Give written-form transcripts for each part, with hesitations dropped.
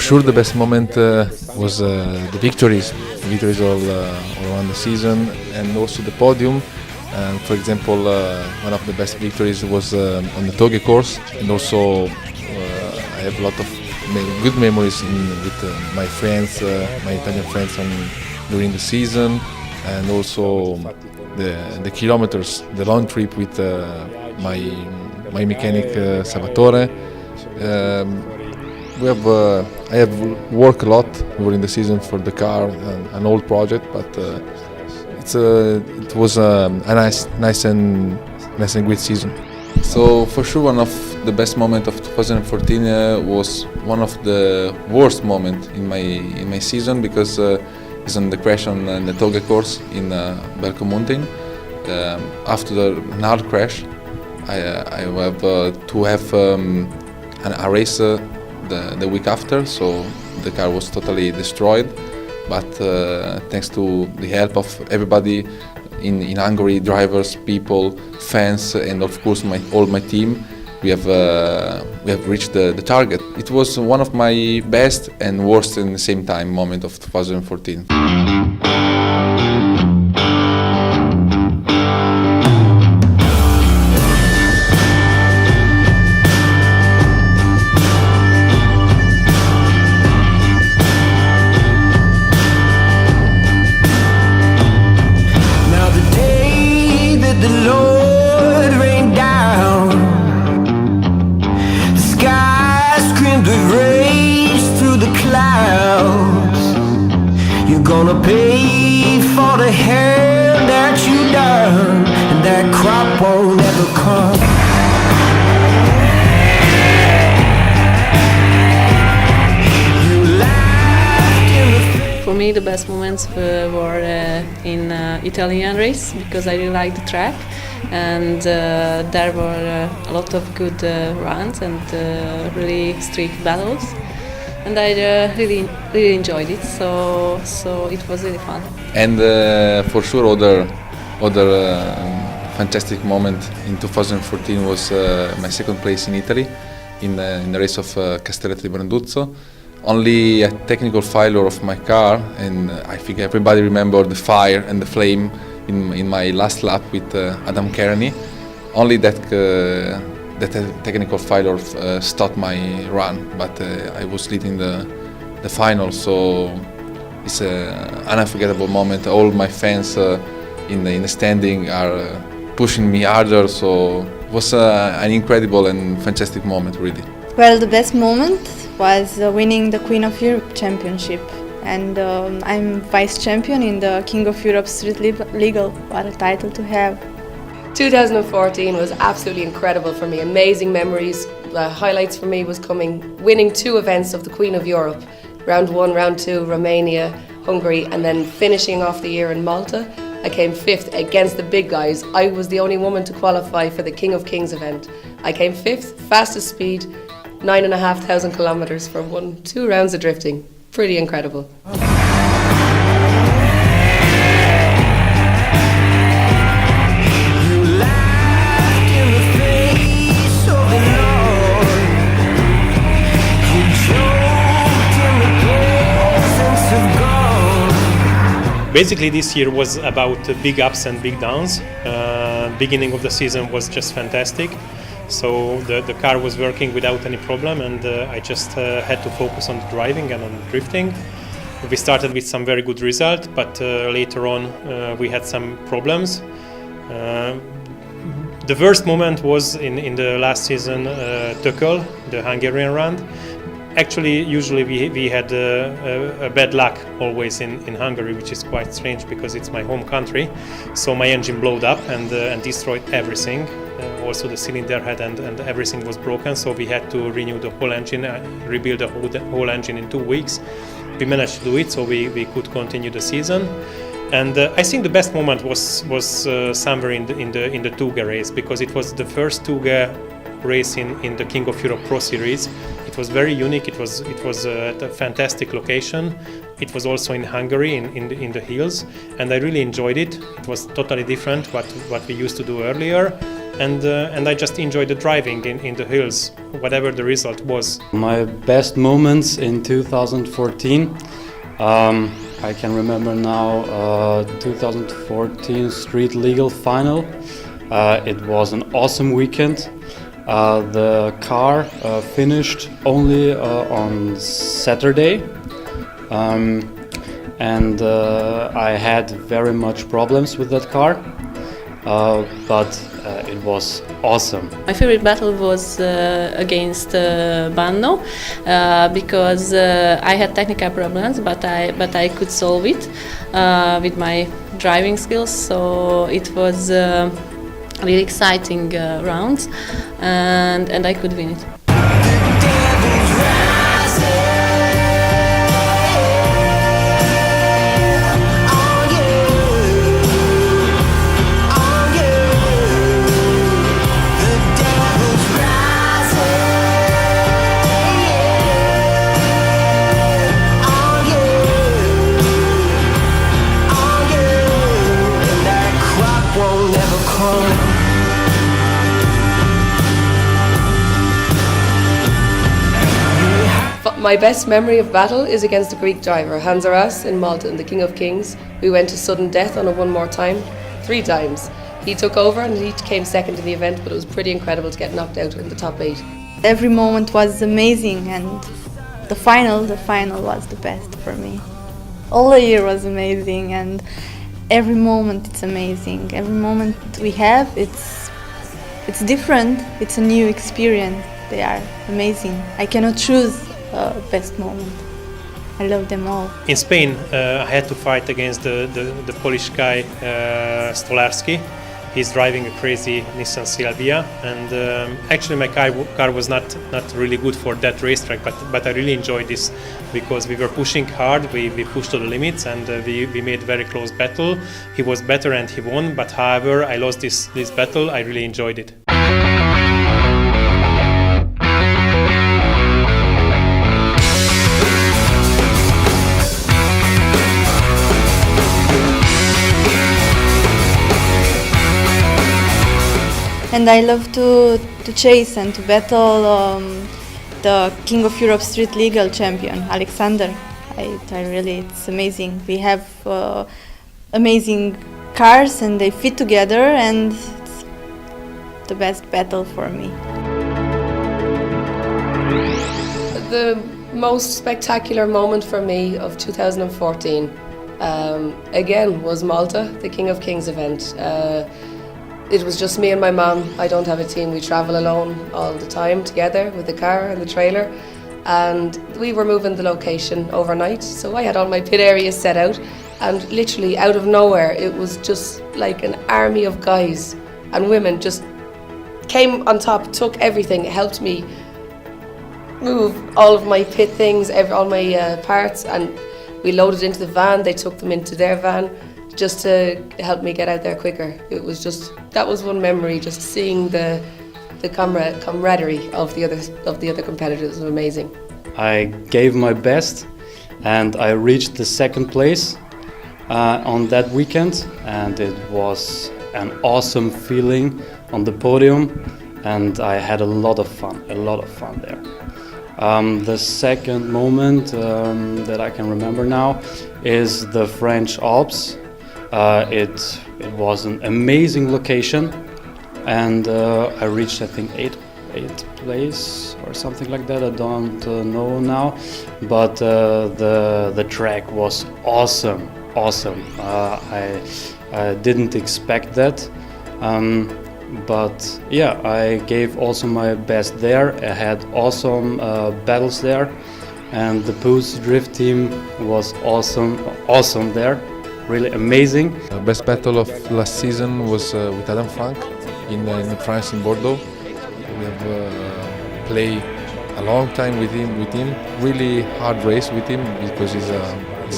sure, the best moment was the victories all around the season, and also the podium. For example, one of the best victories was on the Toge course, and also I have a lot of good memories with my friends, my Italian friends, during the season, and also the kilometers, the long trip with my mechanic Salvatore. I have worked a lot during the season for the car, an old project, but it was a nice and good season. So for sure, one of the best moments of 2014 was one of the worst moments in my season, because it's on the crash on the Toge course in Belco Mountain. After the hard crash, I have to have a race the week after, so the car was totally destroyed. But thanks to the help of everybody in Hungary, drivers, people, fans, and of course all my team, we have reached the target. It was one of my best and worst in the same time moment of 2014. The Lord rained down, the sky screamed with rage through the clouds. You're gonna pay for the hell that you done, and that crop won't ever come. For me, the best moments were in Italian race, because I really liked the track, and there were a lot of good runs and really strict battles, and I really enjoyed it. So it was really fun. And for sure, other fantastic moment in 2014 was my second place in Italy in the race of Castelletto di Branduzzo. Only a technical failure of my car, and I think everybody remember the fire and the flame in my last lap with Adam Kearney. Only that technical failure stopped my run, but I was leading the final, so it's an unforgettable moment. All my fans in the standing are pushing me harder, so it was an incredible and fantastic moment, really. Well, the best moment was winning the Queen of Europe Championship, and I'm vice champion in the King of Europe Street Legal. What a title to have. 2014 was absolutely incredible for me, amazing memories. The highlights for me was winning 2 events of the Queen of Europe, round 1, round 2, Romania, Hungary, and then finishing off the year in Malta. I came 5th against the big guys. I was the only woman to qualify for the King of Kings event. I came 5th, fastest speed, 9,500 kilometers for 2 rounds of drifting. Pretty incredible. Basically, this year was about big ups and big downs. Beginning of the season was just fantastic. So the car was working without any problem, and I just had to focus on the driving and on drifting. We started with some very good results, but later on we had some problems. The worst moment was in the last season, Tököl, the Hungarian round. Actually, usually we had a bad luck always in Hungary, which is quite strange because it's my home country. So my engine blowed up and destroyed everything. Also the cylinder head and everything was broken. So we had to renew the whole engine, rebuild the whole engine in 2 weeks. We managed to do it, so we could continue the season. And I think the best moment was somewhere in the Tuga race, because it was the first Tuga race in the King of Europe Pro Series. It was very unique. It was at a fantastic location. It was also in Hungary, in the hills, and I really enjoyed it. It was totally different what we used to do earlier, and I just enjoyed the driving in the hills, whatever the result was. My best moments in 2014, I can remember now 2014 Street Legal Final. It was an awesome weekend. The car finished only on Saturday, and I had very much problems with that car, but it was awesome. My favorite battle was against Banno because I had technical problems, but I could solve it with my driving skills. So it was really exciting rounds, and I could win it. My best memory of battle is against the Greek driver, Hansaras in Malta in the King of Kings. We went to sudden death on a one more time, 3 times. He took over and he came second in the event, but it was pretty incredible to get knocked out in the top 8. Every moment was amazing, and the final was the best for me. All the year was amazing, and every moment it's amazing. Every moment we have, it's different. It's a new experience. They are amazing. I cannot choose best moment. I love them all. In Spain, I had to fight against the Polish guy Stolarski. He's driving a crazy Nissan Silvia, and actually my car was not really good for that racetrack, but I really enjoyed this because we were pushing hard, we pushed to the limits, and we made very close battle. He was better and he won, but however I lost this battle. I really enjoyed it. And I love to chase and to battle the King of Europe Street Legal champion, Alexander. It's amazing. We have amazing cars and they fit together, and it's the best battle for me. The most spectacular moment for me of 2014, again, was Malta, the King of Kings event. It was just me and my mum. I don't have a team. We travel alone all the time together with the car and the trailer. And we were moving the location overnight. So I had all my pit areas set out. And literally out of nowhere, it was just like an army of guys and women just came on top, took everything, helped me move all of my pit things, all my parts. And we loaded into the van. They took them into their van, just to help me get out there quicker. It was just, that was one memory, just seeing the camaraderie of the other competitors was amazing. I gave my best and I reached the 2nd place on that weekend, and it was an awesome feeling on the podium, and I had a lot of fun there. The second moment that I can remember now is the French Alps. It was an amazing location, and I reached, I think, 8th place or something like that. I don't know now, but the track was awesome. I didn't expect that, but yeah, I gave also my best there. I had awesome battles there, and the Poos Drift team was awesome there. Really amazing. The best battle of last season was with Adam Frank in France, in Bordeaux. We have played a long time with him. Really hard race with him because he's a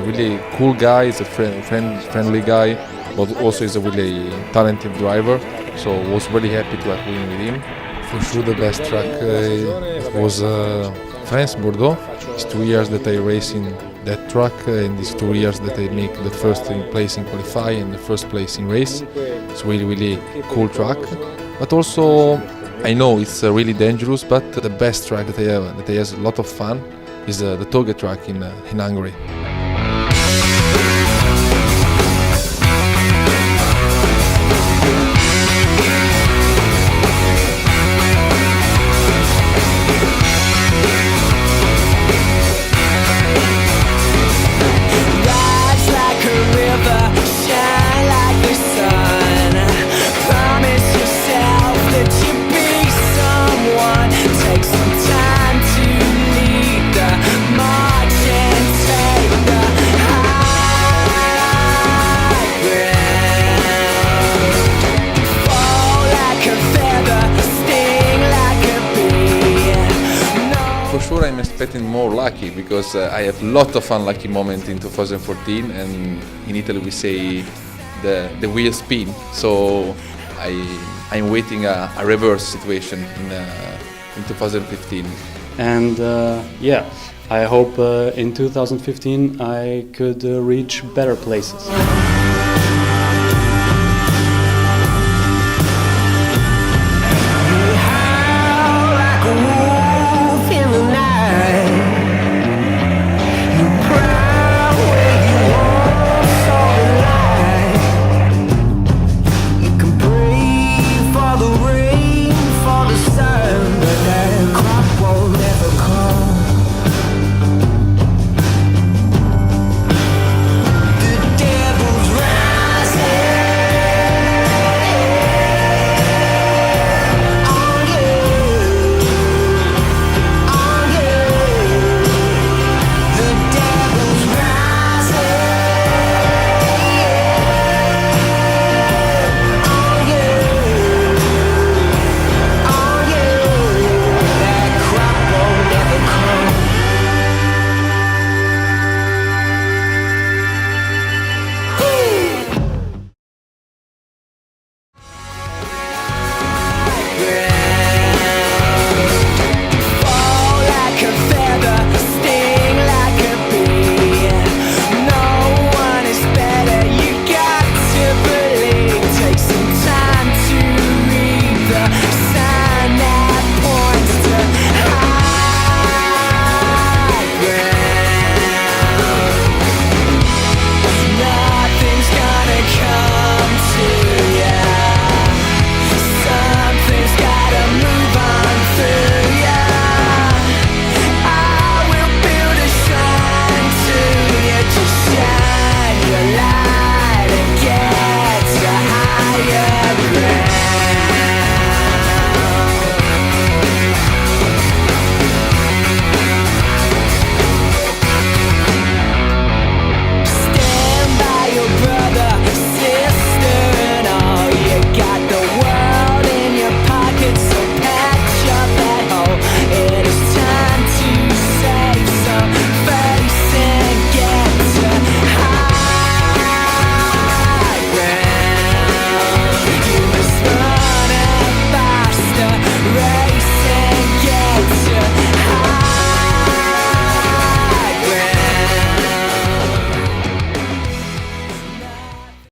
really cool guy. He's a friendly guy, but also he's a really talented driver. So I was really happy to have win with him. For sure, the best track was France, Bordeaux. It's 2 years that I race in that track in these 2 years that I make the first place in qualify and the first place in race. It's really cool track. But also I know it's really dangerous, but the best track that I has a lot of fun is the Toge track in Hungary. For sure I'm expecting more lucky because I have a lot of unlucky moments in 2014, and in Italy we say the wheel spin, so I'm waiting a reverse situation in 2015. And yeah, I hope in 2015 I could reach better places.